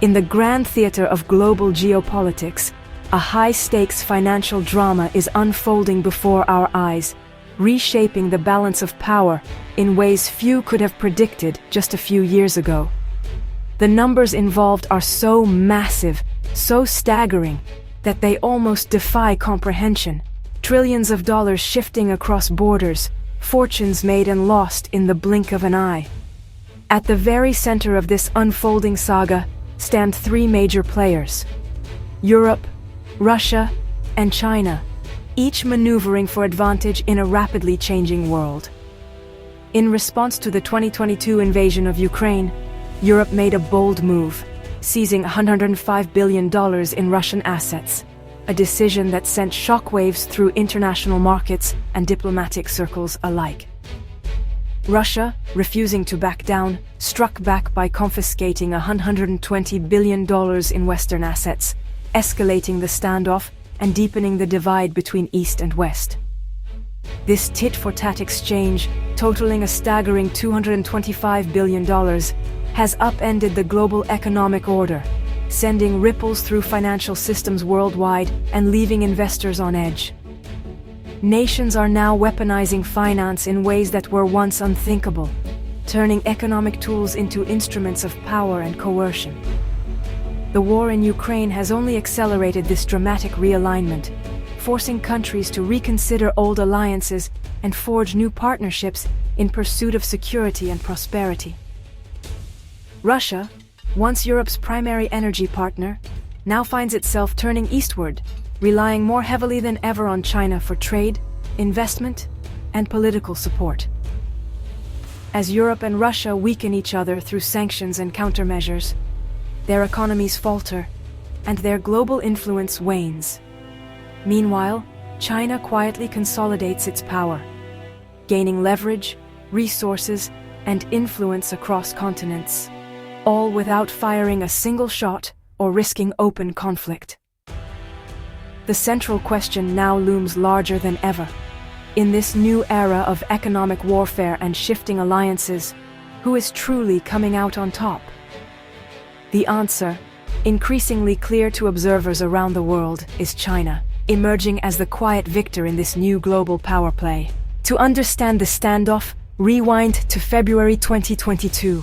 In the grand theater of global geopolitics, a high-stakes financial drama is unfolding before our eyes, reshaping the balance of power in ways few could have predicted just a few years ago. The numbers involved are so massive, so staggering, that they almost defy comprehension. Trillions of dollars shifting across borders, fortunes made and lost in the blink of an eye. At the very center of this unfolding saga stand three major players: Europe, Russia, and China, each maneuvering for advantage in a rapidly changing world. In response to the 2022 invasion of Ukraine, Europe made a bold move, seizing $105 billion in Russian assets, a decision that sent shockwaves through international markets and diplomatic circles alike. Russia, refusing to back down, struck back by confiscating $120 billion in Western assets, escalating the standoff and deepening the divide between East and West. This tit-for-tat exchange, totaling a staggering $225 billion, has upended the global economic order, sending ripples through financial systems worldwide and leaving investors on edge. Nations are now weaponizing finance in ways that were once unthinkable, turning economic tools into instruments of power and coercion. The war in Ukraine has only accelerated this dramatic realignment, forcing countries to reconsider old alliances and forge new partnerships in pursuit of security and prosperity. Russia, once Europe's primary energy partner, now finds itself turning eastward, relying more heavily than ever on China for trade, investment, and political support. As Europe and Russia weaken each other through sanctions and countermeasures, their economies falter, and their global influence wanes. Meanwhile, China quietly consolidates its power, gaining leverage, resources, and influence across continents, all without firing a single shot or risking open conflict. The central question now looms larger than ever. In this new era of economic warfare and shifting alliances, who is truly coming out on top? The answer, increasingly clear to observers around the world, is China, emerging as the quiet victor in this new global power play. To understand the standoff, rewind to February 2022.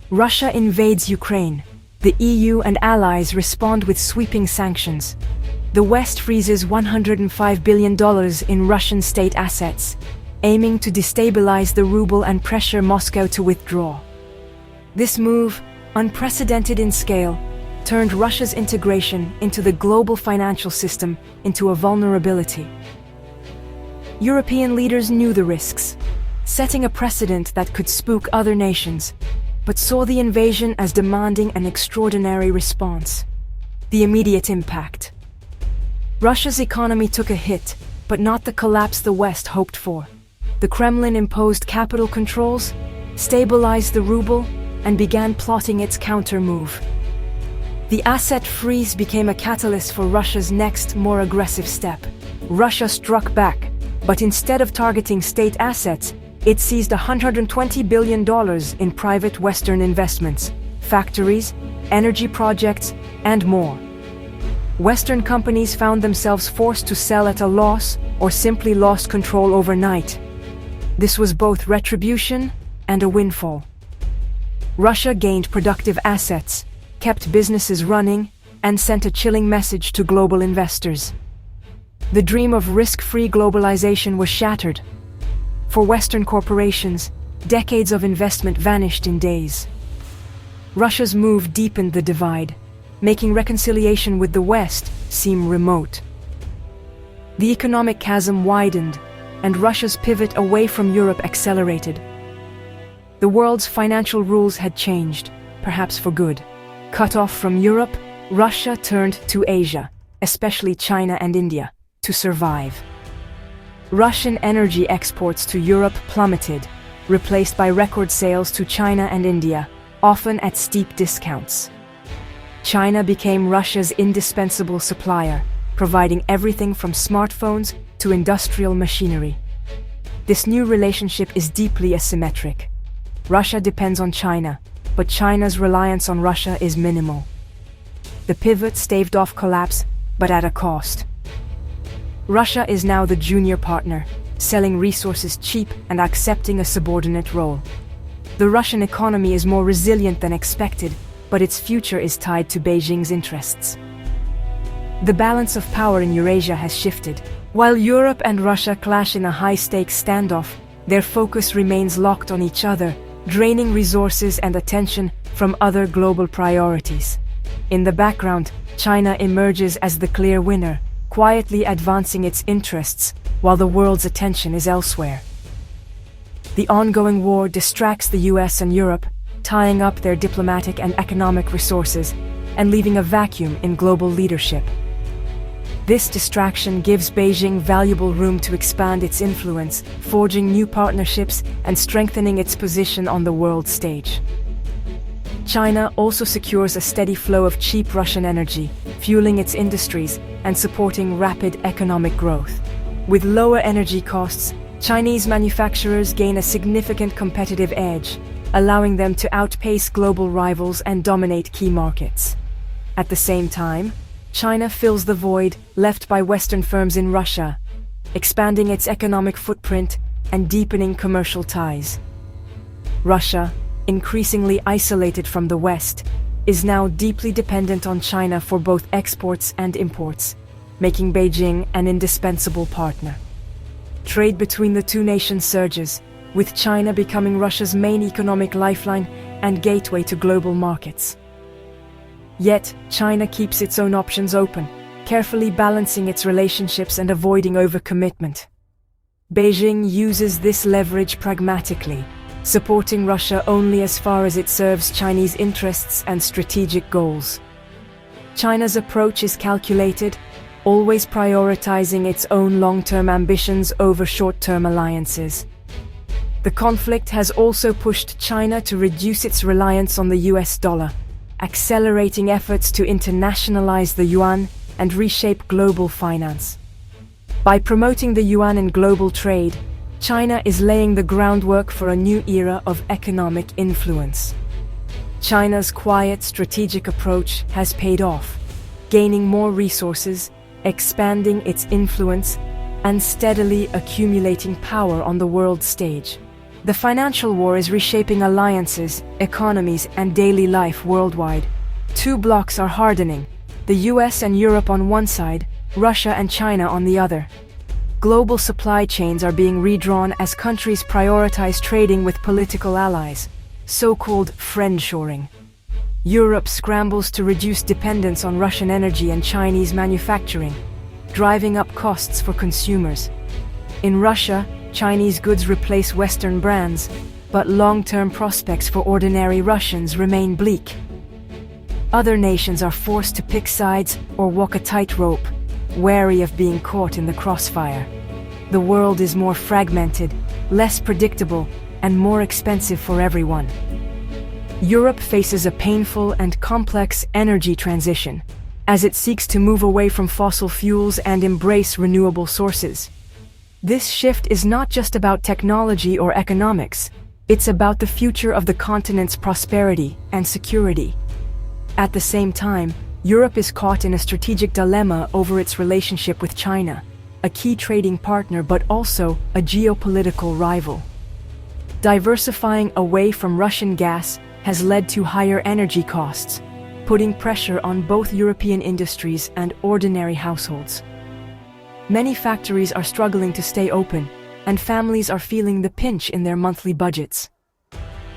Russia invades Ukraine. The EU and allies respond with sweeping sanctions. The West freezes $105 billion in Russian state assets, aiming to destabilize the ruble and pressure Moscow to withdraw. This move, unprecedented in scale, turned Russia's integration into the global financial system into a vulnerability. European leaders knew the risks, setting a precedent that could spook other nations, but saw the invasion as demanding an extraordinary response. The immediate impact. Russia's economy took a hit, but not the collapse the West hoped for. The Kremlin imposed capital controls, stabilized the ruble, and began plotting its counter-move. The asset freeze became a catalyst for Russia's next, more aggressive step. Russia struck back, but instead of targeting state assets, it seized $120 billion in private Western investments, factories, energy projects, and more. Western companies found themselves forced to sell at a loss or simply lost control overnight. This was both retribution and a windfall. Russia gained productive assets, kept businesses running, and sent a chilling message to global investors. The dream of risk-free globalization was shattered. For Western corporations, decades of investment vanished in days. Russia's move deepened the divide, making reconciliation with the West seem remote. The economic chasm widened, and Russia's pivot away from Europe accelerated. The world's financial rules had changed, perhaps for good. Cut off from Europe, Russia turned to Asia, especially China and India, to survive. Russian energy exports to Europe plummeted, replaced by record sales to China and India, often at steep discounts. China became Russia's indispensable supplier, providing everything from smartphones to industrial machinery. This new relationship is deeply asymmetric. Russia depends on China, but China's reliance on Russia is minimal. The pivot staved off collapse, but at a cost. Russia is now the junior partner, selling resources cheap and accepting a subordinate role. The Russian economy is more resilient than expected, but its future is tied to Beijing's interests. The balance of power in Eurasia has shifted. While Europe and Russia clash in a high-stakes standoff, their focus remains locked on each other, draining resources and attention from other global priorities. In the background, China emerges as the clear winner, quietly advancing its interests while the world's attention is elsewhere. The ongoing war distracts the US and Europe, tying up their diplomatic and economic resources and leaving a vacuum in global leadership. This distraction gives Beijing valuable room to expand its influence, forging new partnerships and strengthening its position on the world stage. China also secures a steady flow of cheap Russian energy, fueling its industries and supporting rapid economic growth. With lower energy costs, Chinese manufacturers gain a significant competitive edge, allowing them to outpace global rivals and dominate key markets. At the same time, China fills the void left by Western firms in Russia, expanding its economic footprint and deepening commercial ties. Russia, increasingly isolated from the West, is now deeply dependent on China for both exports and imports, making Beijing an indispensable partner. Trade between the two nations surges, with China becoming Russia's main economic lifeline and gateway to global markets. Yet, China keeps its own options open, carefully balancing its relationships and avoiding overcommitment. Beijing uses this leverage pragmatically, supporting Russia only as far as it serves Chinese interests and strategic goals. China's approach is calculated, always prioritizing its own long-term ambitions over short-term alliances. The conflict has also pushed China to reduce its reliance on the US dollar, accelerating efforts to internationalize the yuan and reshape global finance. By promoting the yuan in global trade, China is laying the groundwork for a new era of economic influence. China's quiet strategic approach has paid off, gaining more resources, expanding its influence, and steadily accumulating power on the world stage. The financial war is reshaping alliances, economies, and daily life worldwide. Two blocs are hardening, the US and Europe on one side, Russia and China on the other. Global supply chains are being redrawn as countries prioritize trading with political allies, so-called friendshoring. Europe scrambles to reduce dependence on Russian energy and Chinese manufacturing, driving up costs for consumers. In Russia, Chinese goods replace Western brands, but long-term prospects for ordinary Russians remain bleak. Other nations are forced to pick sides or walk a tightrope, wary of being caught in the crossfire. The world is more fragmented, less predictable, and more expensive for everyone. Europe faces a painful and complex energy transition, as it seeks to move away from fossil fuels and embrace renewable sources. This shift is not just about technology or economics, it's about the future of the continent's prosperity and security. At the same time, Europe is caught in a strategic dilemma over its relationship with China, a key trading partner but also a geopolitical rival. Diversifying away from Russian gas has led to higher energy costs, putting pressure on both European industries and ordinary households. Many factories are struggling to stay open, and families are feeling the pinch in their monthly budgets.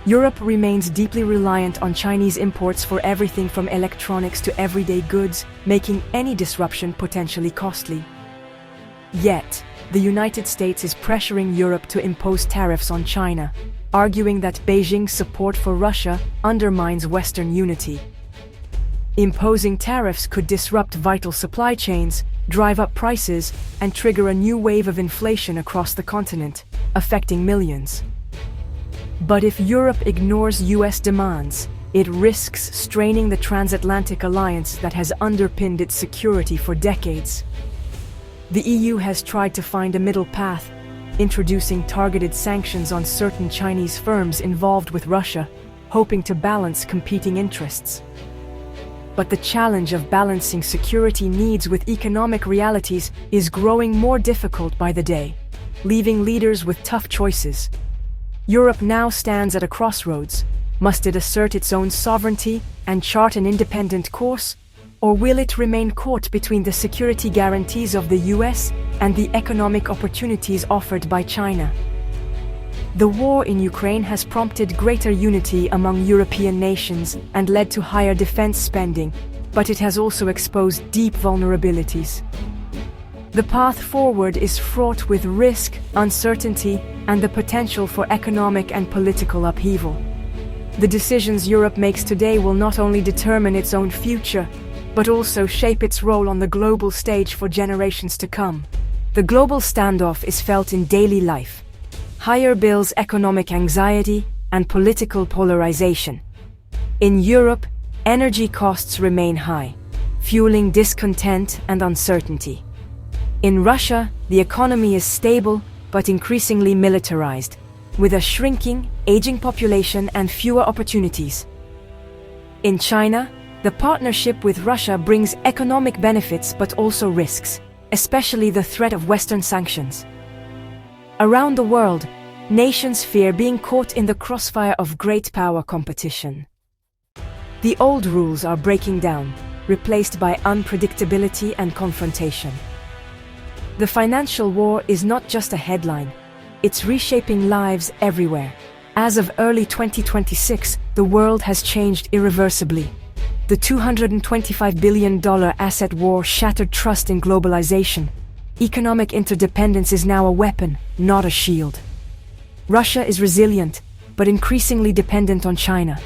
Europe remains deeply reliant on Chinese imports for everything from electronics to everyday goods, making any disruption potentially costly. Yet, the United States is pressuring Europe to impose tariffs on China, arguing that Beijing's support for Russia undermines Western unity. Imposing tariffs could disrupt vital supply chains, drive up prices, and trigger a new wave of inflation across the continent, affecting millions. But if Europe ignores US demands, it risks straining the transatlantic alliance that has underpinned its security for decades. The EU has tried to find a middle path, introducing targeted sanctions on certain Chinese firms involved with Russia, hoping to balance competing interests. But the challenge of balancing security needs with economic realities is growing more difficult by the day, leaving leaders with tough choices. Europe now stands at a crossroads. Must it assert its own sovereignty and chart an independent course, or will it remain caught between the security guarantees of the US and the economic opportunities offered by China? The war in Ukraine has prompted greater unity among European nations and led to higher defense spending, but it has also exposed deep vulnerabilities. The path forward is fraught with risk, uncertainty, and the potential for economic and political upheaval. The decisions Europe makes today will not only determine its own future, but also shape its role on the global stage for generations to come. The global standoff is felt in daily life. Higher bills, economic anxiety, and political polarization. In Europe, energy costs remain high, fueling discontent and uncertainty. In Russia, the economy is stable but increasingly militarized, with a shrinking, aging population and fewer opportunities. In China, the partnership with Russia brings economic benefits but also risks, especially the threat of Western sanctions. Around the world, nations fear being caught in the crossfire of great power competition. The old rules are breaking down, replaced by unpredictability and confrontation. The financial war is not just a headline, it's reshaping lives everywhere. As of early 2026, the world has changed irreversibly. The $225 billion asset war shattered trust in globalization. Economic interdependence is now a weapon, not a shield. Russia is resilient, but increasingly dependent on China.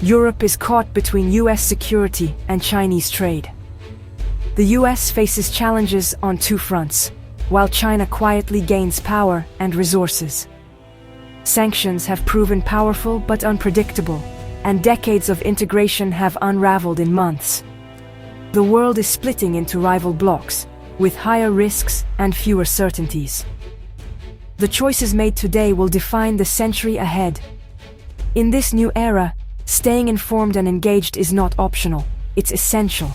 Europe is caught between US security and Chinese trade. The US faces challenges on two fronts, while China quietly gains power and resources. Sanctions have proven powerful but unpredictable, and decades of integration have unraveled in months. The world is splitting into rival blocs, with higher risks and fewer certainties. The choices made today will define the century ahead. In this new era, staying informed and engaged is not optional, it's essential.